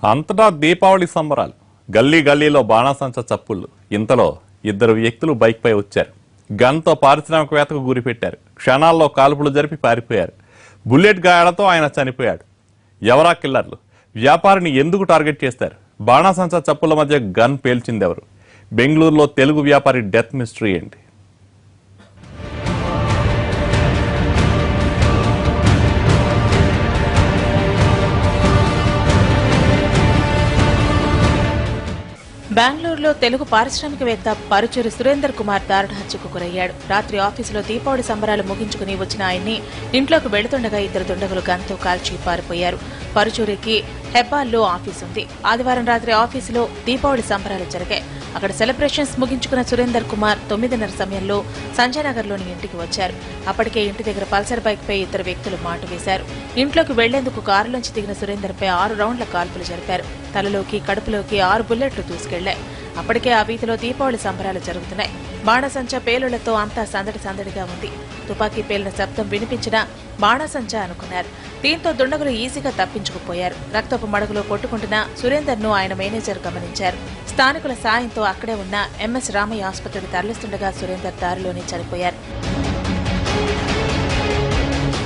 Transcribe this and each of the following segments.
అంతటా దీపావళి సంబరాలు. గల్లీ గల్లీలో బాణాసంచా చప్పుళ్ళు. ఇంతలో ఇద్దరు వ్యక్తులు బైక్ పై వచ్చారు. గన్తో పారిశ్రామికవేత్తకు గురిపెట్టారు. క్షణాల్లో కాల్పులు జరిపి పారిపోయారు. బుల్లెట్ గాయాలతో ఆయన చనిపోయాడు. ఎవరా కిల్లర్లు? వ్యాపారిని ఎందుకు టార్గెట్ చేస్తారు? బాణాసంచా చప్పుల మధ్య గన్ పేల్చిందెవరు? బెంగళూరులో తెలుగు వ్యాపారి డెత్ మిస్టరీ ఏంటి? బెంగళూరులో తెలుగు పారిశ్రామికవేత్త పరుచూరి సురేందర్ కుమార్ దారుణ హత్యకు గురయ్యాడు. రాత్రి ఆఫీసులో దీపావళి సంబరాలు ముగించుకుని వచ్చిన ఆయన్ని ఇంట్లోకి వెళుతుండగా ఇద్దరు దుండగులు గన్తో కాల్చి పారిపోయారు. పరుచూరికి హెబ్బాల్లో ఆఫీసు ఉంది. ఆదివారం రాత్రి ఆఫీసులో దీపావళి సంబరాలు జరిగాయి. అక్కడ సెలబ్రేషన్స్ ముగించుకున్న సురేందర్ కుమార్ 9:30 సమయంలో సంజయనగర్లోని ఇంటికి వచ్చారు. అప్పటికే ఇంటి దగ్గర పల్సర్ బైక్ పై ఇద్దరు వ్యక్తులు మాటు వేశారు. ఇంట్లోకి వెళ్లేందుకు కారులోంచి దిగిన సురేందర్ పై 6 రౌండ్ల కాల్పులు జరిపారు. తలలోకి, కడుపులోకి 6 బుల్లెట్లు దూసుకెళ్లాయి. అప్పటికే ఆ వీధిలో దీపావళి సంబరాలు జరుగుతున్నాయి. బాణాసంచా పేలుళ్లతో అంతా సందడిగా ఉంది. తుపాకీ పేలిన శబ్దం వినిపించినా బాణాసంచా అనుకున్నారు. దీంతో దుండగులు ఈజీగా తప్పించుకుపోయారు. రక్తపు మడుగులో కొట్టుకుంటున్న సురేందర్ను ఆయన మేనేజర్ గమనించారు. స్థానికుల సాయంతో అక్కడే ఉన్న ఎంఎస్ రామయ్య ఆసుపత్రికి తరలిస్తుండగా సురేందర్ దారిలోనే చనిపోయారు.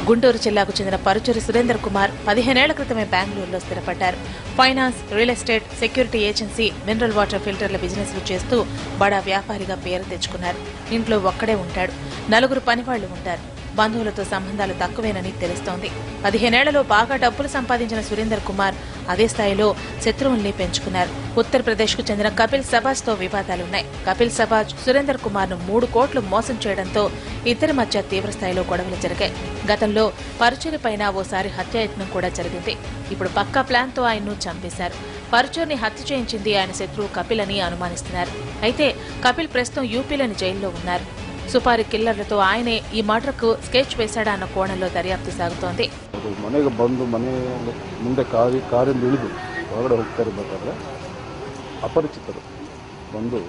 గుంటూరు జిల్లాకు చెందిన పరుచూరి సురేందర్ కుమార్ 15 ఏళ్ల క్రితమే బెంగళూరులో స్థిరపడ్డారు. Finance, real estate, security agency, mineral water ఫిల్టర్ల బిజినెస్లు చేస్తూ బడా వ్యాపారిగా పేరు తెచ్చుకున్నారు. ఇంట్లో ఒక్కడే ఉంటాడు. 4 పనివాళ్లు ఉంటారు. బంధువులతో సంబంధాలు తక్కువేనని తెలుస్తోంది. 15 ఏళ్లలో బాగా డబ్బులు సంపాదించిన సురేందర్ కుమార్ అదే స్థాయిలో శత్రువుల్ని పెంచుకున్నారు. ఉత్తరప్రదేశ్కు చెందిన కపిల్ సబాజ్తో వివాదాలున్నాయి. కపిల్ సబాజ్ సురేందర్ కుమార్ను 3 కోట్లు మోసం చేయడంతో ఇద్దరి మధ్య తీవ్రస్థాయిలో గొడవలు జరిగాయి. గతంలో పరుచూరి పైన ఓసారి హత్యాయత్నం కూడా జరిగింది. ఇప్పుడు పక్కా ప్లాన్తో ఆయన్ను చంపేశారు. పరుచూరిని హత్య చేయించింది ఆయన శత్రువు కపిల్ అని అనుమానిస్తున్నారు. అయితే కపిల్ ప్రస్తుతం యూపీలోని జైల్లో ఉన్నారు. సుపారి కిల్లర్లతో ఆయనే ఈ మర్డర్కు ಸ್ಕೆಚ್ వేశాడా అన్న కోణంలో దర్యాప్తు సాగుతోంది. ಮನೆಗೆ ಬಂದು ಮನೆ ಮುಂದೆ ಕಾರಿಂದ ಇಳಿದು ಹೊರಗಡೆ ಹೋಗ್ತಾ ಇರಬೇಕಾದ್ರೆ ಅಪರಿಚಿತರು ಬಂದು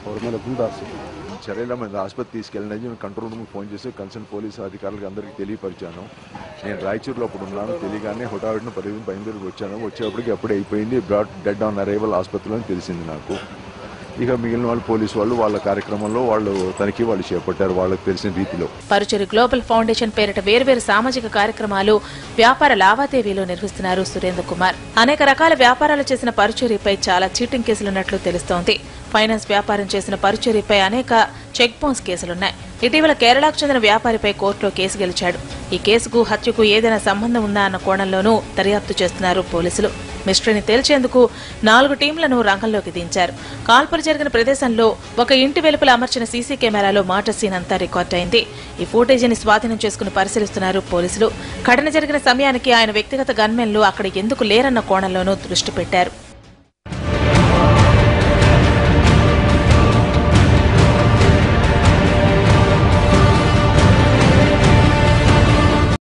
ಅವ್ರ ಮೇಲೆ ಗುಂಡಾರಿಸಿದ್ರು. చర్యల మీద ఆసుపత్రి తీసుకెళ్ళినది నేను కంట్రోల్ రూమ్కి ఫోన్ చేసి కన్సర్న్ పోలీసు అధికారులకు అందరికీ తెలియపరిచాను. నేను రాయచూరులో అప్పుడు ఉన్నాను. తెలియగానే హుటాహుటిన బయలుదేరికి వచ్చాను. వచ్చేప్పటికి అప్పుడే అయిపోయింది. బ్రాడ్ డెడ్ ఆన్ అరైవల్ ఆసుపత్రిలో తెలిసింది నాకు. ఇక మిగిలిన వాళ్ళు పోలీసు వాళ్ళు వాళ్ళ కార్యక్రమంలో వాళ్ళు తనిఖీ వాళ్ళు చేపట్టారు వాళ్ళకి తెలిసిన రీతిలో. పరుచూరి గ్లోబల్ ఫౌండేషన్ పేరిట వేర్వేరు సామాజిక కార్యక్రమాలు, వ్యాపార లావాదేవీలు నిర్వహిస్తున్నారు సురేందర్ కుమార్. అనేక రకాల వ్యాపారాలు చేసిన పరుచూరిపై చాలా చీటింగ్ కేసులున్నట్లు తెలుస్తోంది. ఫైనాన్స్ వ్యాపారం చేసిన పరుచూరిపై అనేక చెక్ బౌన్స్ కేసులున్నాయి. ఇటీవల కేరళకు చెందిన వ్యాపారిపై కోర్టులో కేసు గెలిచాడు. ఈ కేసుకు, హత్యకు ఏదైనా సంబంధం ఉందా అన్న కోణంలోనూ దర్యాప్తు చేస్తున్నారు పోలీసులు. మిస్టరీని తేల్చేందుకు 4 టీంలను రంగంలోకి దించారు. కాల్పులు జరిగిన ప్రదేశంలో ఒక ఇంటి వెలుపల అమర్చిన సీసీ కెమెరాలో మర్డర్ సీన్ అంతా రికార్డైంది. ఈ ఫుటేజీని స్వాధీనం చేసుకుని పరిశీలిస్తున్నారు పోలీసులు. ఘటన జరిగిన సమయానికి ఆయన వ్యక్తిగత గన్మెన్లు అక్కడ ఎందుకు లేరన్న కోణంలోనూ దృష్టి పెట్టారు.